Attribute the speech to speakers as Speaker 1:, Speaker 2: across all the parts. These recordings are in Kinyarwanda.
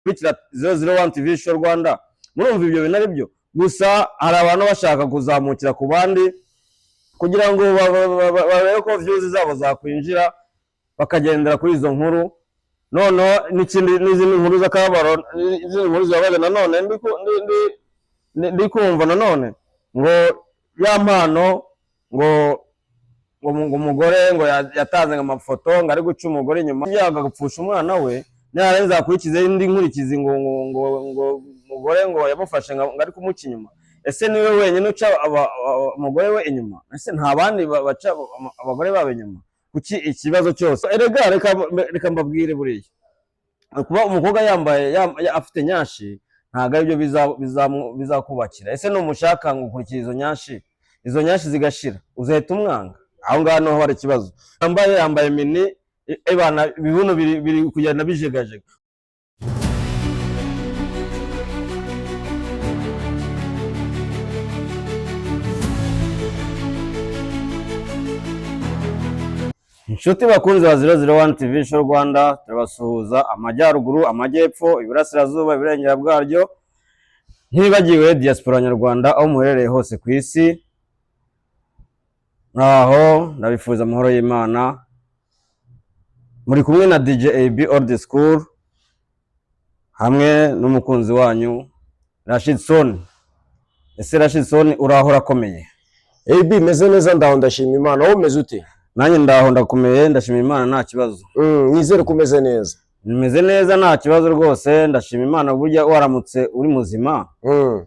Speaker 1: bakurikira 001 TV Show Rwanda murumva ibyo bintu ari byo gusa hari abantu bashaka kuzamukira ku bandi kugira ngo barebe ko views zabo zakwinjira bakagendera kuri izo nkuru none n'izindi nkuru z'akabaro izindi nkuru zabaje nanone ndi kumva nanone ngo ya mpano ngo umugore ngo yatanze amafoto ngo ari guca umugore inyuma yaga gupfusha umwana we narenza akurikize indi nkurikizi ngo umugore ngo yamufashe ngo ari kumuca inyuma ese niwe wenyine uca umugore we inyuma ese nta bandi baca abagore babo inyuma kuki ikibazo cyose erega reka mbabwire buriya kuba umukobwa yambaye afite nyashi ntago aribyo bizakubakira ese numushaka ngo ukurikira izo nyashi zigashira uzahita umwanga aho ngaho no hari ikibazo yambaye mini ebana ibibuno biri kugenda bijegajega inshuti bakunzi ba 001 TV Show Rwanda turabasuhuza amajyaruguru amajyepfo iburasirazuba ibirengera bwaryo ntibagiwe diaspora nyarwanda aho muherereye hose ku isi aho ndabifuza amahoro y'Imana muri kumwe na DJ AB Old School hamwe n'umukunzi wanyu Rashid Son. Ese Rashid Son urahora akomeye?
Speaker 2: AB meze neza ndaho ndashima Imana. Wowe umeze ute?
Speaker 1: Nanjye ndaho ndakomeye ndashima Imana nta kibazo.
Speaker 2: Nizere kumeze neza.
Speaker 1: Nimeze neza nta kibazo rwose ndashima Imana burya waramutse uri muzima.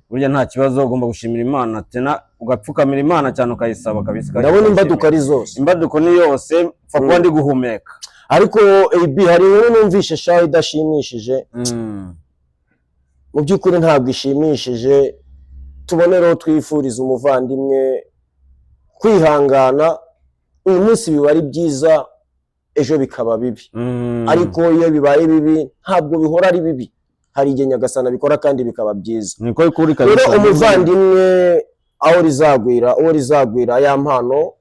Speaker 1: Burya nta kibazo ugomba gushimira Imana tena ugapfukamira Imana cyane ukayisaba kabisa.
Speaker 2: Ndabona imbaduko ari zose.
Speaker 1: Imbaduko ni yose fa kuba ndi guhumeka.
Speaker 2: Ariko AB hari inkuru numvishe shaho idashimishije. Mu by'ukuri ntabwo ishimishije. Tubonereho twifuriza umuvandimwe kwihangana. Uyu munsi biba ari byiza ejo bikaba bibi ariko iyo bibaye bibi ntabwo bihora ari bibi hari igihe Nyagasana bikora kandi bikaba byiza
Speaker 1: niko ikuri kabisa
Speaker 2: rero umuvandimwe aho rizagwira ya mpano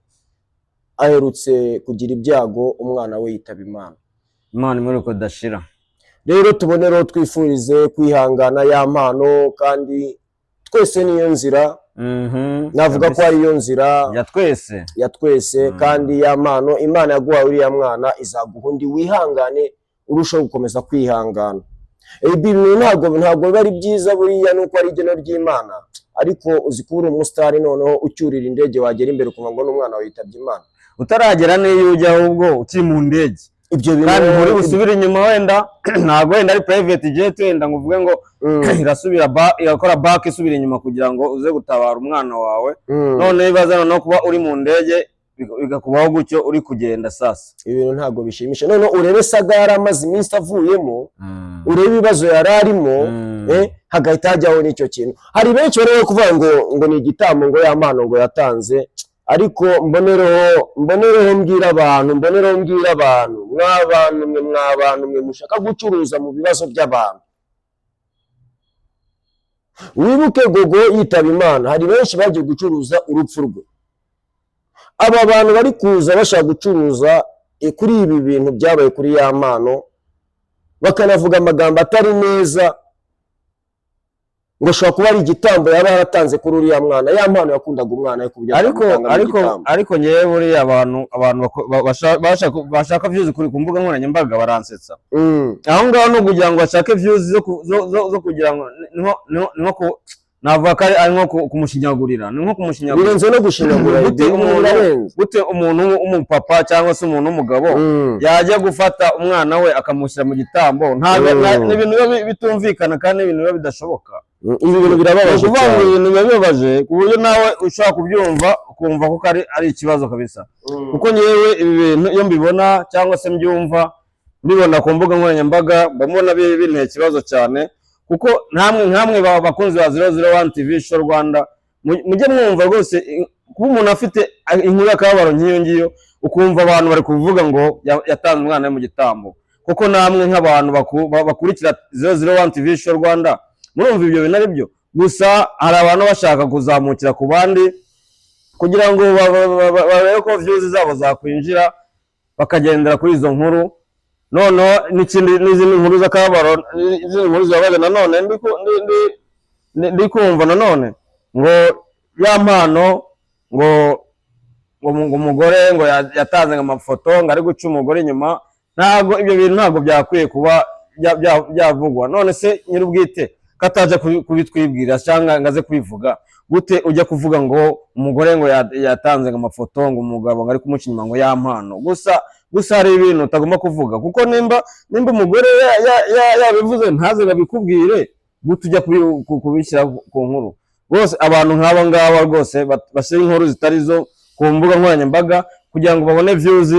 Speaker 2: aherutse kugira ibyago umwana we yitaba Imana
Speaker 1: muri ko dashira
Speaker 2: rero tubonereho twifurize kwihangana ya mpano kandi twese niyo nzira navuga ko ari iyo nzira ya twese kandi ya mpano Imana yaguha uriya mwana izaguha undi wihangane urushaho gukomeza kwihangana ibintu ntabwo bari byiza buriya nuko ari igeno ry'Imana ariko uzikura umusitari noneho ucyurira indege wagera imbere kuva ngo n'umwana witabye Imana
Speaker 1: utaragera niyo ujya ahubwo ukiri mu ndege
Speaker 2: ibyo bintu
Speaker 1: kandi muri usubira inyuma wenda ntago wenda ari private jet wenda ngo uvuge ngo irasubira irakora back isubira inyuma kugira ngo uze gutabara umwana wawe none bibaza no kuba uri mu ndege bigakubaho gutyo uri kugenda sasa
Speaker 2: ibintu ntago bishimisha none urebe saga yaramaze iminsi avuyemo urebe ibibazo yararimo hagahita hajyaho n'icyo kintu hari benshi barimo kuvuga ngo ni igitambo ngo ya mpano ngo yatanze ariko mbonereho mbwira abantu mwabantu mwe mushaka gucuruza mu bibazo by'abantu wibuke Gogo yitaba Imana hari benshi bagiye gucuruza urupfu rwe aba bantu bari kuza bashaka gucuruza kuri ibi bintu byabaye kuri ya mpano bakanavuga amagambo atari neza ngo shobora kuba ari igitambo yaba yaratanze kuri uriya mwana ya mpano yakundaga umwana yo kubya
Speaker 1: ariko nyewe buri abantu bashaka views kuri ku mbuga nkoranyambaga baransetsa aho ngaho no kugira ngo bashake views zo kugira ngo nko navuga ko ari nko kumushinyagurira ni nko kumushinyagurira
Speaker 2: birenze no gushinyagura
Speaker 1: gute umuntu umupapa cyangwa se umuntu w'umugabo yajya gufata umwana we akamushyira mu gitambo n'ibintu bitumvikana kandi ibintu biba bidashoboka
Speaker 2: ibi bintu birababaje
Speaker 1: cyane ibintu bibabaje ku buryo nawe ushaka kubyumva ukumva ko ari ikibazo kabisa kuko nyewe ibi bintu iyo mbibona cyangwa se mbyumva mbibona ku mbuga nkoranyambaga mbona binteye ikibazo cyane kuko nkamwe bakunzi ba 001 TV Show Rwanda mujye mwumva rwose kuba umuntu afite inkuru y'akababaro nk'iyo ngiyo ukumva abantu bari kuvuga ngo yatanze umwana we mu gitambo kuko namwe nk'abantu bakurikira 001 TV Show Rwanda murumva ibyo bintu ari byo gusa hari abantu bashaka kuzamukira ku bandi kugira ngo barebe ko views zabo zakwinjira bakagendera kuri izo nkuru none n'izindi nkuru z'akababaro, izindi nkuru zibabaje nanone ndi kumva nanone ngo ya mpano ngo umugore ngo yatanze amafoto ngo ari guca umugore inyuma. Ntabwo ibyo bintu ntabwo byakwiye kuba byavugwa. None se nyir'ubwite kataje kubitwibwira cyangwa ngaze kubivuga gute ujya kuvuga ngo umugore ngo yatanze amafoto ngo umugabo ngo ari kumuca inyuma ngo ya mpano gusa hari ibintu utagomba kuvuga, kuko nimba umugore yabivuze ntaze babikubwire gute ujya kubishyira ku nkuru. Bose abantu nk'abo ngabo rwose bashyira inkuru zitari zo ku mbuga nkoranyambaga kugira ngo babone views.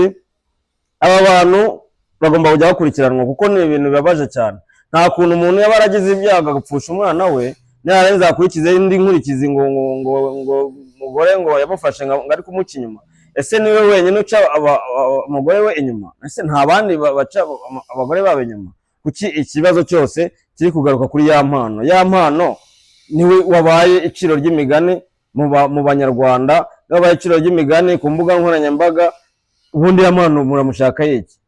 Speaker 1: Aba bantu bagomba kujya bakurikiranwa kuko ni ibintu bibabaje cyane. Nta kuntu umuntu yaba aragize ibyago agapfusha umwana we narangiza akurikize indi nkurikizi ngo umugore ngo yamufashe ngo ari kumuca inyuma. Ese niwe wenyine uca umugore we inyuma? Ese nta bandi baca abagore babo inyuma? Kuki ikibazo cyose kiri kugaruka kuri ya mpano? Ya mpano niwe wabaye iciro ry'imigani mu Banyarwanda, wabaye iciro ry'imigani ku mbuga nkoranyambaga. Ubundi ya mpano muramushaka yiki?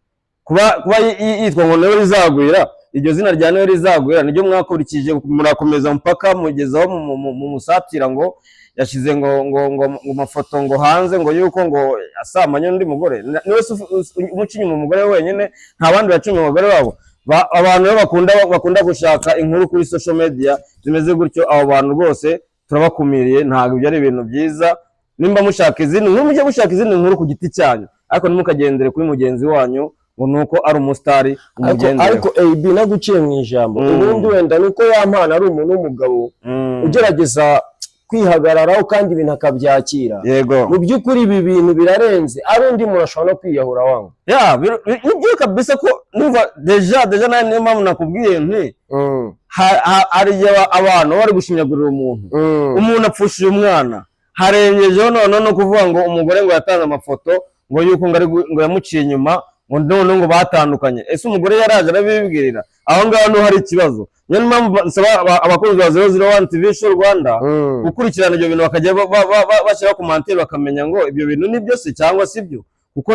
Speaker 1: Kuba yitwa ngo niwe rizagwira, iryo zina rya niwe rizagwira niryo mwakurikije murakomeza mpaka mugezaho mu musatira ngo yashize ngo amafoto ngo hanze ngo yuko ngo asamanye n'undi mugore. Niwe umuca inyuma umugore wenyine, nta bandi baca inyuma abagore babo. Abantu bakunda gushaka inkuru kuri social media zimeze gutyo, abo bantu rwose turabakumiriye. Ntabwo ibyo ari ibintu byiza. Nimba mushaka izindi nkuru mujye gushaka izindi nkuru ku giti cyanyu, ariko ntimukagendere kuri mugenzi wanyu ngo nuko ari umusitari umugendere.
Speaker 2: Ariko AB naguciye mu ijambo, ubundi wenda nuko ya mpano ari umuntu w'umugabo ugerageza kwihagararaho kandi ibintu akabyakira.
Speaker 1: Yego,
Speaker 2: mu by'ukuri ibi bintu birarenze, ari undi muntu ashobora no kwiyahura wangu.
Speaker 1: nibyo kabisa ko numva deja nayo niyo mpamvu nakubwiye nti hari abantu bari gushinyagurira umuntu apfushije umwana, harengejeho none no kuvuga ngo umugore ngo yatanze amafoto ngo yuko ngo yamuciye inyuma ngo none ngo batandukanye. Ese umugore yaraje arabibwirira? Aho ngaho no hari ikibazo. Niyo mpamvu nsaba abakozi ba 001 TV Show Rwanda gukurikirana ibyo bintu bakajya bashyiraho komantere bakamenya ngo ibyo bintu ni byo se cyangwa si byo, kuko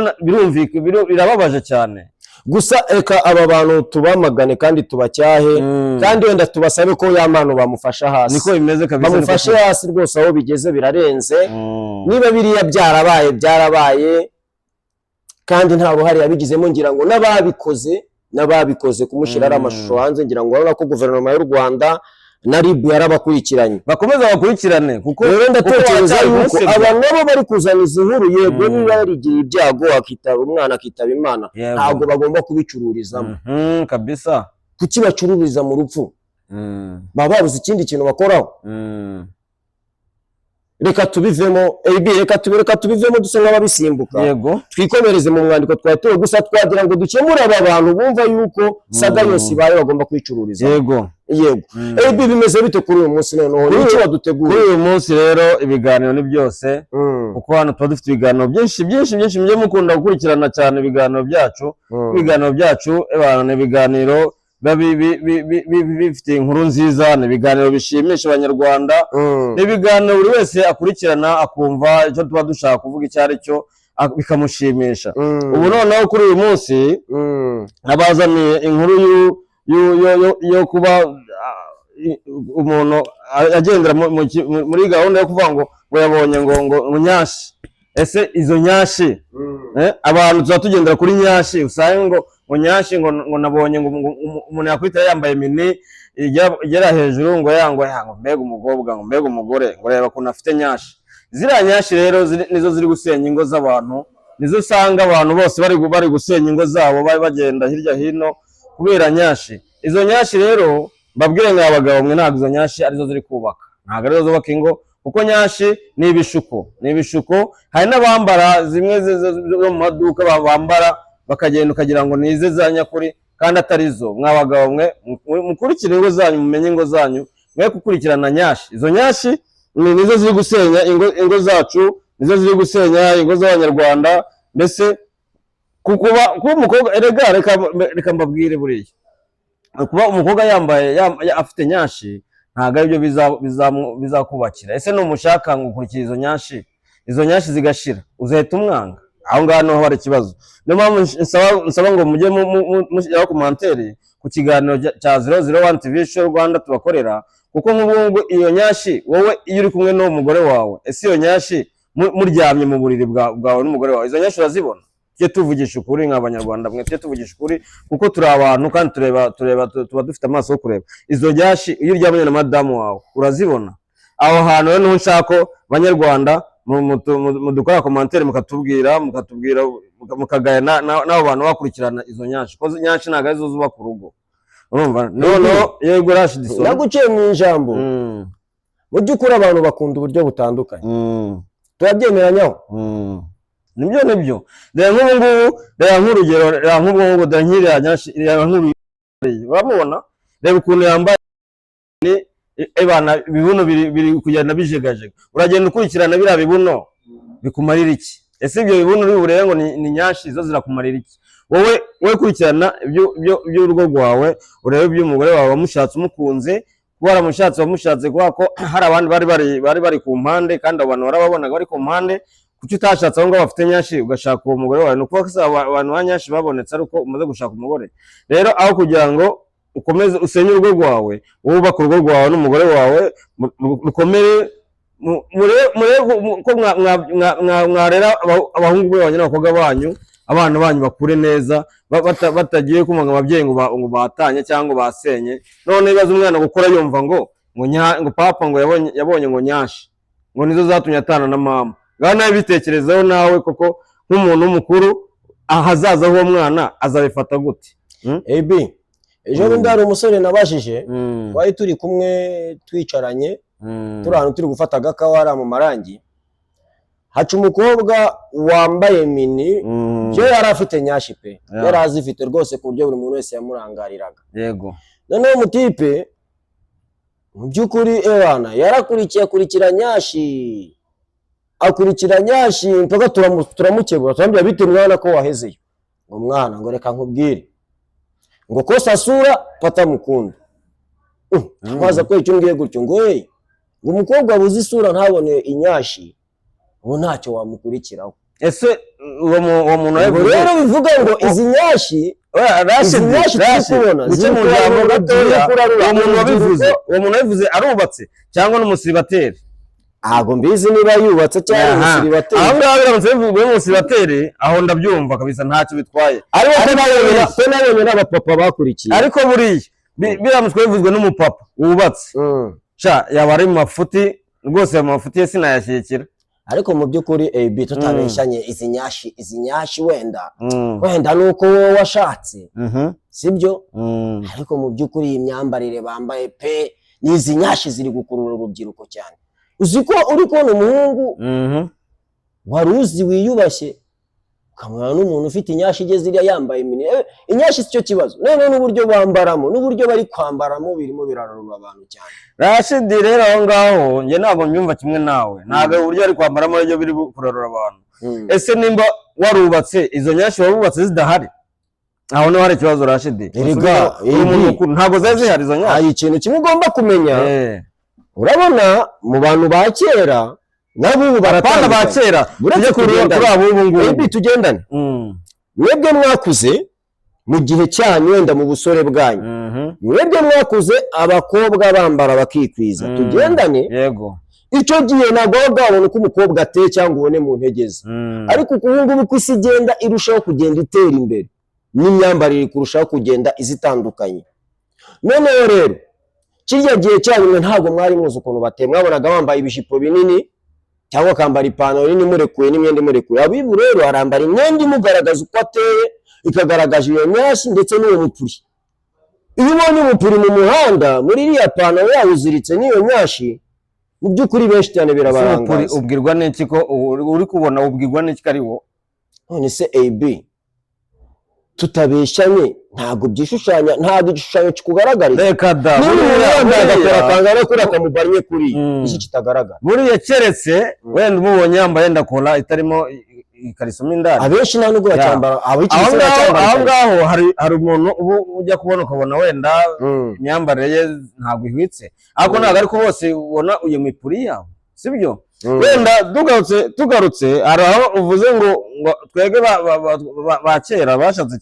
Speaker 1: birababaje cyane.
Speaker 2: Gusa eka aba bantu tubamagane kandi tubacyahe, kandi wenda tubasabe ko ya mpano bamufasha hasi.
Speaker 1: Niko bimeze kabisa,
Speaker 2: bamufashe hasi rwose, aho bigeze birarenze. Niba biriya byarabaye kandi nta ruhare yabigizemo, ngira ngo n'ababikoze kumushyira ari amashusho hanze, ngira ngo urabona ko guverinoma y'u Rwanda na RIB yarabakurikiranye.
Speaker 1: Bakomeza bakurikirane kuko
Speaker 2: rero ndatekereza yuko abantu nabo bari kuzana izi nkuru, yego niba yarigiye ibyago akitaba umwana akitaba Imana, ntabwo bagomba kubicururizamo
Speaker 1: kabisa.
Speaker 2: Kuki bacururiza mu rupfu? Baba babuze ikindi kintu bakoraho. Reka tubivemo reka tubivemo dusa nk'ababisimbuka.
Speaker 1: Yego,
Speaker 2: twikomereze mu mwandiko twatuye. Gusa twagira ngo dukemure aba bantu bumva yuko saga yose ibaye bagomba kwicururiza.
Speaker 1: Yego.
Speaker 2: Bimeze bite kuri uyu munsi noneho? N'iki wadutegura
Speaker 1: kuri uyu munsi? Rero ibiganiro ni byose, kuko hano tuba dufite ibiganiro byinshi mujye mukunda gukurikirana cyane ibiganiro byacu. Ibiganiro byacu ni ibiganiro bifite inkuru nziza, ni ibiganiro bishimisha Abanyarwanda, ni ibiganiro buri wese akurikirana akumva icyo tuba dushaka kuvuga icyo ari cyo bikamushimisha. Ubu noneho kuri uyu munsi nabazaniye inkuru yo kuba umuntu agendera muri gahunda yo kuvuga ngo yabonye ngo nyashi. Ese izo nyashi abantu tuba tugendera kuri nyashi, usanga ngo nyashi ngo nabonye ngo umuntu yakwita yambaye mini igera hejuru ngo mbega umukobwa ngo mbega umugore ngo reba ko afite nyashi. Ziriya nyashi rero nizo ziri gusenya ingo z'abantu, nizo usanga abantu bose bari gusenya ingo zabo, bagenda hirya hino kubera nyashi. Izo nyashi rero mbabwire ngo abagabo mwe ntabwo izo nyashi arizo ziri kubaka, ntabwo arizo zubaka ingo, kuko nyashi ni ibishuko. Hari n'abambara zimwe zo mu maduka bambara bakagenda ukagira ngo nize za nyakuri kandi atarizo. Mwabagabo mwe mukurikire ingo zanyu, mumenye ingo zanyu, mwe gukurikirana nyashi. Izo nyashi nizo ziri gusenya ingo zacu, nizo ziri gusenya ingo z'Abanyarwanda. Mbese kuba umukobwa reka mbabwire buriya kuba umukobwa yambaye afite nyashi ntabwo aribyo bizakubakira. Ese numushaka ngo ukurikire izo nyashi zigashira uzahita umwanga? aho ngaho niho hari ikibazo. Niyo mpamvu nsaba ngo mujye mushyiraho komantere ku kiganiro cya 001 TV Show Rwanda tubakorera, kuko nk'ubu iyo nyashi wowe iyo uri kumwe n'uwo mugore wawe, ese iyo nyashi muryamye mu buriri bwawe n'umugore wawe, izo nyashi urazibona? Tujye tuvugisha ukuri nk'abanyarwanda mwe, tujye tuvugisha ukuri kuko turi abantu kandi tuba dufite amaso yo kureba. Izo nyashi iyo uryamanye na madamu wawe urazibona? Aho hantu rero niho nshaka ko banyarwanda mudukora komantere mukatubwira mukagaya n'abo bantu bakurikirana izo nyashi, kuko nyashi ntabwo arizo zubaka urugo. Urumva? Noneho yego Rashid Sono
Speaker 2: naguciye mu ijambo. Mu by'ukuri abantu bakunda uburyo butandukanye, turabyemeranyaho.
Speaker 1: Nibyo reba nk'ubu ngubu, reba nk'urugero, reba nk'ubwo ngubu dankiriya nyashi, reba nk'urugero urabona, reba ukuntu yambaye ebana, ibibuno biri kugenda bijegajega. Uragenda ukurikirana biriya bibuno bikumarira iki? Ese ibyo bibuno uri burebe ngo ni nyashi zo zirakumarira iki? Wowe kurikirana by'urugo rwawe, urebe iby'umugore wawe wamushatse umukunze, kuba waramushatse wamushatse kubera ko hari abandi bari ku mpande, kandi abantu barababonaga bari ku mpande. Kuki utashatse aho ngaho bafite nyashi ugashaka uwo mugore wawe? Ni ukuvuga ko abantu ba nyashi babonetse ari uko umaze gushaka umugore. Rero aho kugira ngo ukomeze usenye urugo rwawe, wubaka urugo rwawe n'umugore wawe rukomere, ko mwarera abahungu banyu n'abakobwa banyu, abana banyu bakure neza, batagiye kumanga ababyeyi ngo batanye cyangwa basenye. None ibibazo umwana gukora yumva ngo papa ngo yabonye ngo nyashi ngo nizo zatumye atana na mama. Ngaho nawe bitekerezaho nawe, koko nk'umuntu mukuru ahazaza h'uwo mwana azabifata gute?
Speaker 2: AB ejo bundi hari umusore nabajije, twari turi kumwe twicaranye, turi ahantu turi gufata agakawara mu marangi, haca umukobwa wambaye mini, byo yari afite nyashi pe, yari azifite rwose ku buryo buri muntu wese yamurangariraga.
Speaker 1: Yego.
Speaker 2: Noneho umutipe mu by'ukuri ebana akurikira nyashi mpaka turamukebura, turambwira bite mwana ko wahezeyo? Ngo mwana ngo reka nkubwire ngo kosa sura pata mukunda. Twaza ko icyo ngiye gutyo ngo ngo umukobwa abuze isura ntabone inyashi, ubu ntacyo wamukurikiraho.
Speaker 1: Ese uwo muntu
Speaker 2: rero bivuga ngo izi nyashi
Speaker 1: kubona mu jambo gatoya, uwo muntu wabivuze arubatse cyangwa n'umusiribateri?
Speaker 2: Ntabwo mbizi niba yubatse cyangwa umusiribateri.
Speaker 1: Aho ngaho biramutse bivuga umusiribateri, aho ndabyumva kabisa ntacyo bitwaye.
Speaker 2: Ariko nabonye n'abapapa bakurikiye.
Speaker 1: Ariko buriya biramutse bivuzwe n'umupapa wubatse, yaba ari mu mafuti rwose, mu mafuti ye sinayashyikira.
Speaker 2: Ariko mu by'ukuri AB tutabeshyanye, izi nyashi wenda nuko wowe washatse, sibyo? Ariko mu by'ukuri iyi myambarire bambaye pe, n'izi nyashi ziri gukurura urubyiruko cyane. Uzi ko uri kubona umuhungu wari uzi wiyubashye, ukamubona n'umuntu ufite inyashi igeze iriya yambaye mini. Inyashi si cyo kibazo, none n'uburyo bambaramo n'uburyo bari kwambaramo birimo birarura abantu cyane.
Speaker 1: Rashid rero aho ngaho njye ntabwo mbyumva kimwe nawe, ntabwo uburyo bari kwambaramo aribyo biri kurarura abantu. Ese nimba warubatse, izo nyashi warubatse zidahari, aho niho hari ikibazo Rashid. Ntabwo zari zihari izo nyashi.
Speaker 2: Hari ikintu kimwe ugomba kumenya, urabona mu bantu ba kera n'abubu
Speaker 1: baratanga ba kera, tujye kuri abo ngubu
Speaker 2: tugendane. Mwebwe mwakuze mu gihe cyanyu, wenda mu busore bwanyu, mwebwe mwakuze abakobwa bambara bakikwiza, tugendane.
Speaker 1: Yego.
Speaker 2: Icyo gihe ntabwo wabona uko umukobwa ateye cyangwa ubone mu ntege ze. Ariko ubu ngubu ko isi igenda irushaho kugenda itera imbere, n'imyambarire kurushaho kugenda izitandukanye. Noneho rero kirya gihe cyanyu ntabwo mwari muzi ukuntu bateye, mwabonaga bambaye ibishipo binini cyangwa akambara ipantaro nini imurekuye n'imyenda imurekuye. Abibu rero arambara imyenda imugaragaza uko ateye, ikagaragaza iyo nyashi ndetse n'uwo mupuri. Iyo ubonye umupuri mu muhanda muri iriya pantaro yawuziritse n'iyo nyashi, mu by'ukuri benshi cyane birabarangaza.
Speaker 1: Ubwirwa n'iki ko uri kubona? Ubwirwa n'iki ko ari wo?
Speaker 2: None se AB tutabeshyanye, ntabwo byishushanya, ntabwo igishushanyo kikugaragariza.
Speaker 1: Reka da,
Speaker 2: buriya kangana kuri akamubanye kuri iki kitagaragara.
Speaker 1: Buriya keretse wenda umubonye yambaye ndakora itarimo ikariso mo indani,
Speaker 2: abenshi nta nubwo bacyambara.
Speaker 1: Aho ngaho hari umuntu ujya kubona ukabona wenda imyambarire ye ntabwo ihwitse, ariko ntabwo ariko bose ubona uyu mipuri yawe, sibyo? wenda tugarutse hari aho uvuze ngo twege ba kera bashatse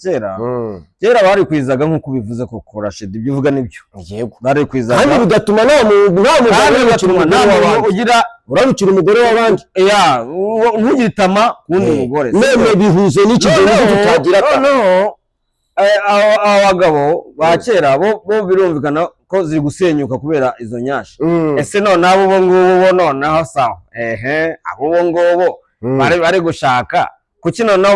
Speaker 1: kera bari kwizaga nk'uko bivuze koko Rashid ibyo uvuga nibyo
Speaker 2: yego
Speaker 1: bari kwizaga
Speaker 2: kandi bigatuma nta mugore ugira urabukira umugore w'abandi
Speaker 1: ntugitama kundi mugore
Speaker 2: none bihuze n'ikigero tutagira
Speaker 1: abagabo ba kera bo birumvikana ko ziri gusenyuka kubera izo nyashi ese none abo bo ngubo noneho sawa abo ngubo bari gushaka kuki noneho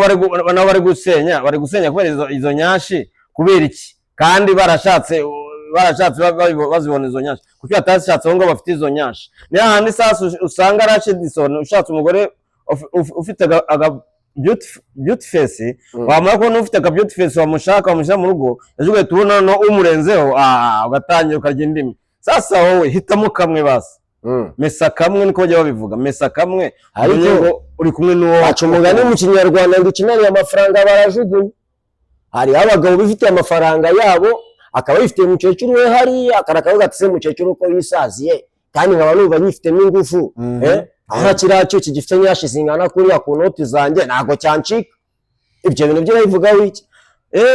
Speaker 1: bari gusenya kubera izo nyashi kubera iki kandi barashatse bazibona izo nyashi kuki batashatse ngo bafite izo nyashi ni hahandi sasa usanga Rashidson ushatse umugore ufite beauty face wamara kubona ufite ka beauty face wamushaka mu rugo ejo tubona no umurenzeho ugatangira ukarya indimi sasa wowe hitamo kamwe basi mesa kamwe niko bajya babivuga mesa kamwe ariko uri kumwe n'uwo
Speaker 2: aca umugani mu Kinyarwanda ngo ikinari amafaranga barajugunya hari abagabo bifite amafaranga yabo akaba yifite umukecuru we hari akarakaho gatse umukecuru ko yisaziye kandi nkaba numva nyifitemo ingufu aha kiracyo kigifite nyashi zingana kuriya ku noti zanjye ntago cyancika ibyo bintu byo bivuga wiki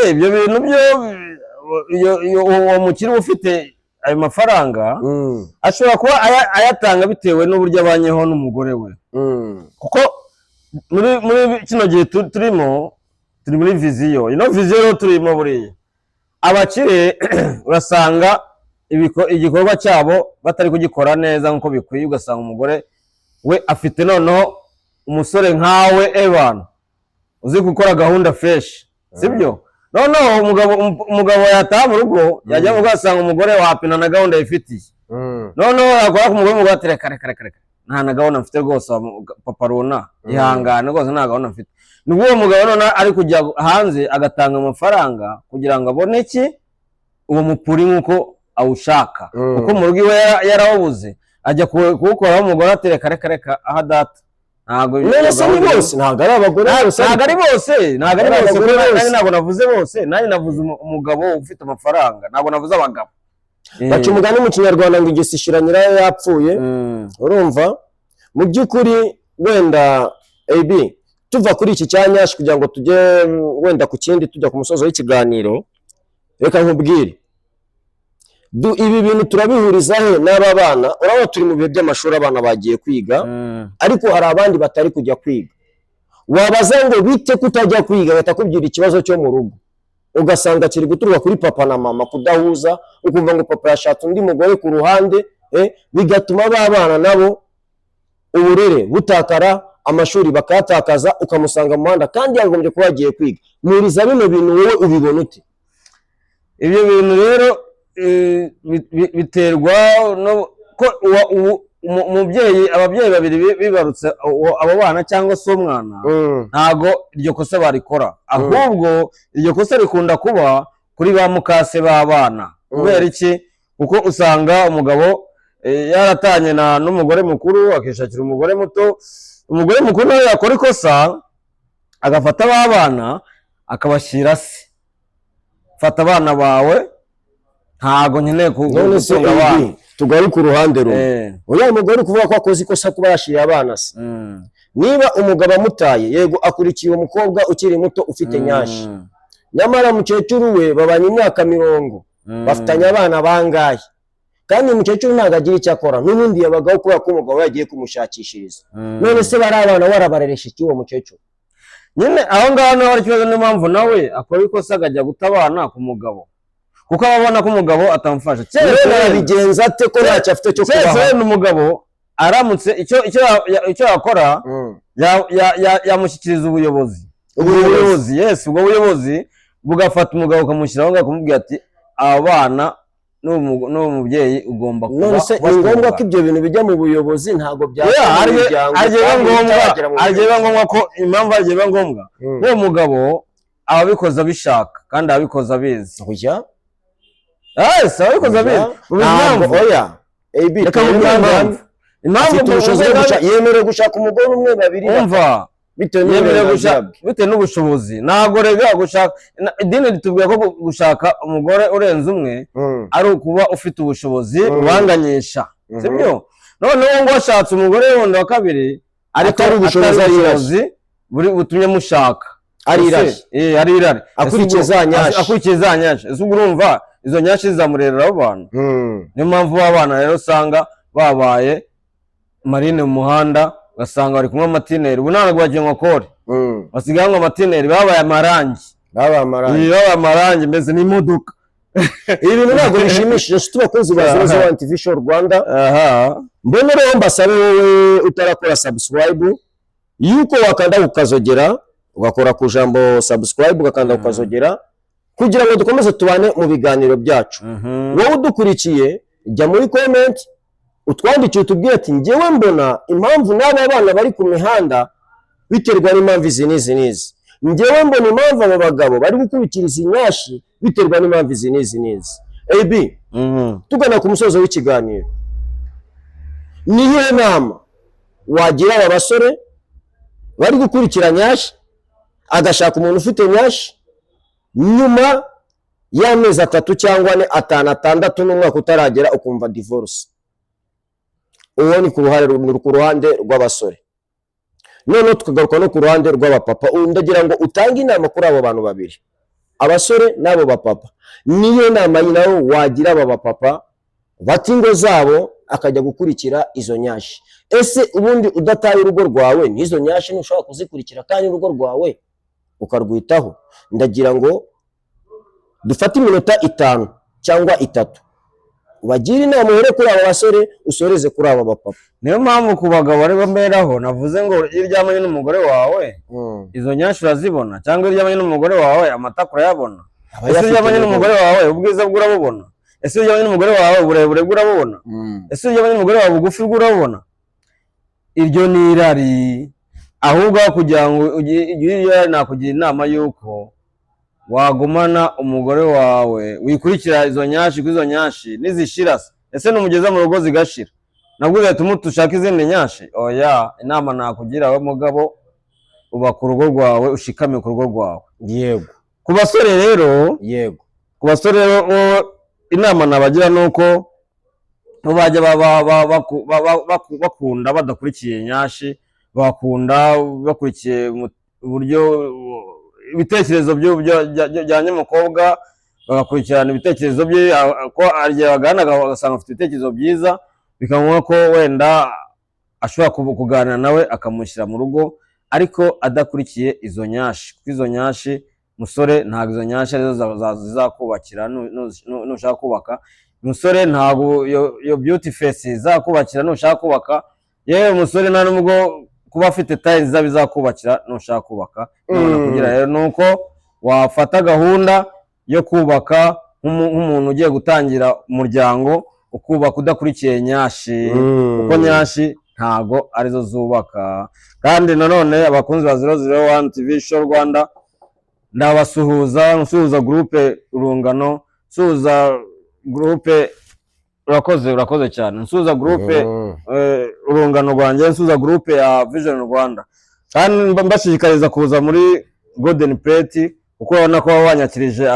Speaker 1: ibyo bintu byo uwo mukiri ufite ayo mafaranga ashobora kuba ayatanga bitewe n'uburyo abanyeho n'umugore we kuko muri kino gihe turi muri viziyo viziyo turimo buriya abakire urasanga igikorwa cyabo batari kugikora neza nk'uko bikwiye ugasanga umugore we afite noneho umusore nkawe Evan uzi gukora gahunda fresh sibyo noneho umugabo yataha mu rugo yajya mu gasanga umugore wapina na gahunda yifitiye noneho yakora ku mugore ati reka nta na gahunda mfite rwose papa runa ihangane rwose nta gahunda mfite nubwo uwo mugabo noneho ari kujya hanze agatanga amafaranga kugira ngo abone iki uwo mupuri nk'uko awushaka kuko mu rugo iwe yarawubuze ajya kuwukoraho umugore ati reka aha data ntabwo
Speaker 2: bose ntabwo ari abagore bose
Speaker 1: ntabwo ari bose ntabwo navuze bose nanjye navuze umugabo ufite amafaranga ntabwo navuze abagabo
Speaker 2: baca umugani mu Kinyarwanda ngo igisi ishira nyirayo yapfuye urumva mu by'ukuri wenda AB tuva kuri iki cyanyashi kugira ngo tujye wenda ku kindi tujya ku musozo w'ikiganiro reka nkubwire ibi bintu turabihuriza he n'aba bana urabona turi mu bihe by'amashuri abana bagiye kwiga ariko hari abandi batari kujya kwiga wabaza ngo bite kutajya kwiga batakubwira ikibazo cyo mu rugo ugasanga kiri guturuka kuri papa na mama kudahuza ukumva ngo papa yashatse undi mugore ku ruhande bigatuma ba bana nabo uburere butakara amashuri bakayatakaza ukamusanga mu muhanda kandi yagombye kuba yagiye kwiga muriza bino bintu wowe ubibona ute
Speaker 1: ibyo bintu rero biterwa ko ababyeyi babiri bibarutse abo bana cyangwa se umwana ntago iryo kosa barikora ahubwo iryo kosa rikunda kuba kuri ba mukase b'abana kubera iki kuko usanga umugabo yaratanye n'umugore mukuru akishakira umugore muto umugore mukuru nawe yakora ikosa agafata abana akabashyira se fata abana bawe ntago nkeneye
Speaker 2: kugutunga abana tugari ku ruhande rumwe uriya mugore kuvuga ko akoze ikosa kuba yashiriye abana se niba umugabo amutaye yego akurikiye uwo mukobwa ukiri muto ufite nyashi nyamara mukecuru we babanye imyaka 40 bafitanye abana bangahe kandi umukecuru ntago agira icyo akora n'ubundi yabagaho kubera ko umugabo yagiye kumushakishiriza none se bari abana warabareresha iki uwo mukecuru
Speaker 1: nyine aho ngaho nawe ari kibazo niyo mpamvu nawe akora ikosa akajya guta abana ku mugabo kuko ababona ko umugabo atamufasha
Speaker 2: bigenza ate ko ntacyo afite cyo
Speaker 1: kubaho n'umugabo aramutse icyo yakora yamushyikiriza ubuyobozi ubwo buyobozi bugafata umugabo ukamushyiraho ngaho kumubwira ati abana n'uwo mubyeyi ugomba kuba
Speaker 2: none se ni ngombwa ko ibyo bintu bijya mu buyobozi ntabwo
Speaker 1: arigeba ngombwa ko impamvu arigeba ngombwa uwo mugabo ababikoze abishaka kandi ababikoze abizi ababikoze abizi
Speaker 2: impamvu yemerewe gushaka umugore umwe babiri
Speaker 1: umva bitewe n'ubushobozi ntabwo rega gushaka idini ritubwira ko gushaka umugore urenze umwe ari ukuba ufite ubushobozi ubanganyisha sibyo noneho ngo washatse umugore wundi wa kabiri ariko
Speaker 2: atari ubushobozi
Speaker 1: butumye mushaka
Speaker 2: ari irari akurikiye
Speaker 1: za nyashi ese urumva izo nyashi zizamurerera abantu niyo mpamvu abana rero usanga babaye marine mu muhanda ugasanga bari kunywa amatineri ubu ntabwo bagiye ngo kore basigaye banywa amatineri babaye amarangi mbese n'imodoka
Speaker 2: ibi bintu ntabwo bishimishije nshuti bakunzi ba 001 TV Show Rwanda mbone rero mbasabe wowe utarakora subscribe yuko wakanda ukazogera ugakora ku jambo subscribe ugakanda ukazogera kugira ngo dukomeze tubane mu biganiro byacu wowe udukurikiye jya muri comment utwandikiye utubwire ati ngewe mbona impamvu n'aba bana bari ku mihanda biterwa n'impamvu izi n'izi ngewe mbona impamvu abo bagabo bari gukurikiriza inyashi biterwa n'impamvu izi n'izi AB tugana ku musozo w'ikiganiro niyo nama wagira aba basore bari gukurikira nyashi agashaka umuntu ufite nyashi nyuma y'amezi 3 cyangwa 4 5 6 n'umwaka utaragera ukumva divorce uwo ni ku ruhande rw'abasore none tukagaruka no ku ruhande rw'abapapa ndagira ngo utange inama kuri abo bantu babiri abasore n'abo bapapa niyo nama nawe wagira aba bapapa batingo zabo akajya gukurikira izo nyashi ese ubundi udataye urugo rwawe n'izo nyashi ntushobora kuzikurikira kandi urugo rwawe ukarwitaho ndagira ngo dufate iminota 5 cyangwa 3 ubagira inama uhere kuri aba basore usoreze kuri aba bapapa
Speaker 1: niyo mpamvu ku bagabo bari bameraho navuze ngo iyo uryamanye n'umugore wawe izo nyashi urazibona cyangwa iyo uryamanye n'umugore wawe amata urayabona ese iyo uryamanye n'umugore wawe ubwiza bw'urabubona ese iyo uryamanye n'umugore wawe uburebure bw'urabubona ese iyo uryamanye n'umugore wawe ubugufi bw'urabubona iryo ni irari ahubwo kugira ngo ugire nakugira inama yuko wagumana umugore wawe wikurikira izo nyashi kuri izo nyashi nizishira ese numugeza mu rugo zigashira nabwo gatuma tushaka izindi nyashi oya inama nakugira we mugabo uba ku rugo rwawe ushikame ku rugo rwawe
Speaker 2: yego
Speaker 1: ku basore rero inama nabagira nuko bajya bakunda badakurikiye nyashi bakunda bakurikiye uburyo ibitekerezo bya nyamukobwa bagakurikirana ibitekerezo bye ko arya baganaga bagasanga afite ibitekerezo byiza bikamuha ko wenda ashobora kuganira nawe akamushyira mu rugo ariko adakurikiye izo nyashi kuko izo nyashi musore ntabwo izo nyashi arizo zizakubakira nushaka kubaka musore ntabwo yo beauty face izakubakira nushaka kubaka yewe musore nta nubwo kuba afite tiles zabizakubakira nushaka kubaka kugira rero nuko wafata gahunda yo kubaka nk'umuntu ugiye gutangira umuryango ukubaka udakurikiye nyashi kuko nyashi ntago arizo zubaka kandi nanone abakunzi ba 001 TV Show Rwanda ndabasuhuza groupe Urungano suhuza groupe urakoze cyane nsuza groupe Urungano rwanjye nsuza groupe ya Vision Rwanda kandi mbashishikariza kuza muri Golden Plate kuko urabona ko banyakirije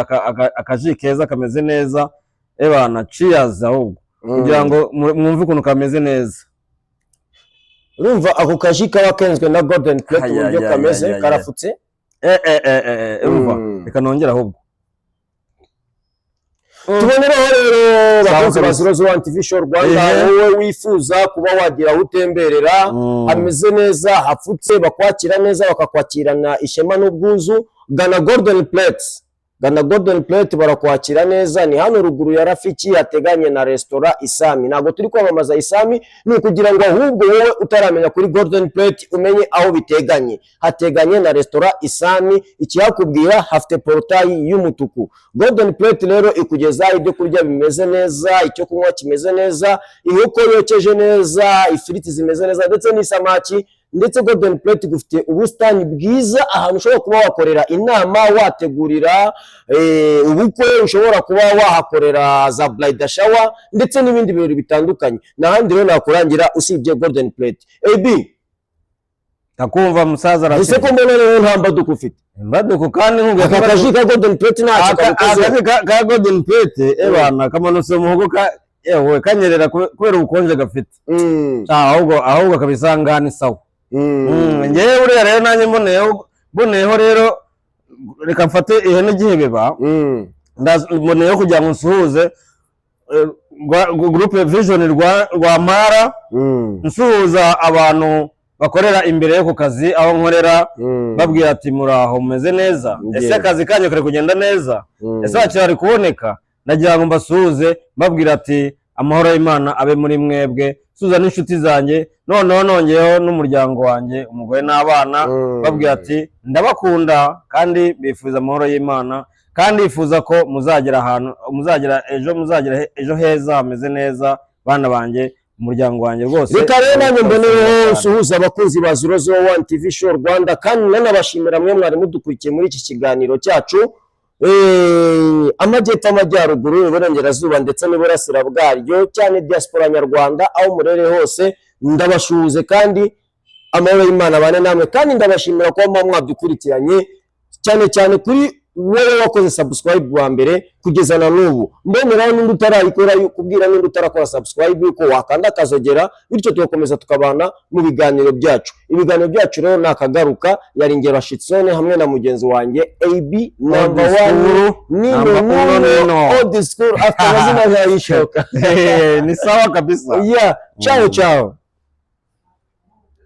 Speaker 1: akaji keza kameze neza ebana cheers ahubwo kugira ngo mwumve ukuntu kameze neza
Speaker 2: urumva ako kaji kaba kenzwe na Golden Plate uburyo kameze karafutse
Speaker 1: urumva reka nongera ahubwo
Speaker 2: tubonereho rero bakunze ba 001 TV Show Rwanda wowe wifuza kuba wagira aho utemberera hameze neza hapfutse bakwakira neza bakakwakirana ishema n'ubwuzu gana Golden Plate barakwakira neza ni hano ruguru ya Rafiki yateganye na restaurant Isami ntago turi kwamamaza Isami ni kugira ngo ahubwo wowe utaramenya kuri Golden Plate umenye aho biteganye hateganye na restaurant Isami ikiyakubwira hafite portail y'umutuku Golden Plate rero ikugeza ibyo kurya bimeze neza icyo kunywa kimeze neza inkoko yokeje neza ifiriti zimeze neza ndetse n'isamaki ndetse Golden Plate gufite ubustani bwiza ahantu ushobora kuba wakorera inama wategurira ubukwe ushobora kuba wahakorera za bridal shower ndetse n'ibindi birori bitandukanye nahandi rero nakurangira usibye Golden Plate AB
Speaker 1: takumva musaza
Speaker 2: arafite ese ko mbona rero nta mbaduko ufite
Speaker 1: mbaduko kandi nkubwo
Speaker 2: akaji ka Golden Plate ntacyo
Speaker 1: ka Golden Plate ebana kamanutse mu muhogo yewe kanyerera kubera ubukonje gafite ahubwo kabisanga ni sawa. Ngewe buriya rero nanjye mboneyeho rero reka mfate ihene gihebeba mboneyeho kugira ngo nsuhuze groupe vision rwa Mpara, nsuhuza abantu bakorera imbere yo ku kazi aho nkorera, babwira ati muraho mumeze neza, ese akazi kanyu kare kugenda neza, ese bakiri kuboneka, nagira ngo mbasuhuze babwira ati amahoro y'Imana abe muri mwebwe, suza n'inshuti zanjye, noneho nongeyeho n'umuryango wanjye, umugore n'abana, babwira ati ndabakunda kandi bifuza amahoro y'Imana, kandi bifuza ko muzagira ahantu muzagira ejo heza hameze neza, bana banjye, umuryango wanjye rwose.
Speaker 2: Reka rero nanjye mboneyeho nsuhuza abakunzi ba 001 TV Show Rwanda, kandi nanabashimira mwe mwari mudukurikiye muri iki kiganiro cyacu. Amajyepfo, amajyaruguru, iburengerazuba ndetse n'iburasira bwaryo, cyane diaspora nyarwanda aho murere hose, ndabashuhuze kandi amahoro y'Imana bane namwe, kandi ndabashimira ko mwadukurikiranye cyane kuri wowe wakoze subscribe wa mbere kugeza na n'ubu. Mboneraho n'undi utarayikora kubwira n'undi utarakora subscribe yuko wakanda akazogera, bityo tugakomeza tukabana mu biganiro byacu. Ibiganiro byacu rero nakagaruka, yari Ngero Shitsone hamwe na mugenzi wanjye AB number 1 Nino old school after mazina ya Ishoka.
Speaker 1: Ni sawa kabisa.
Speaker 2: Yeah, ciao.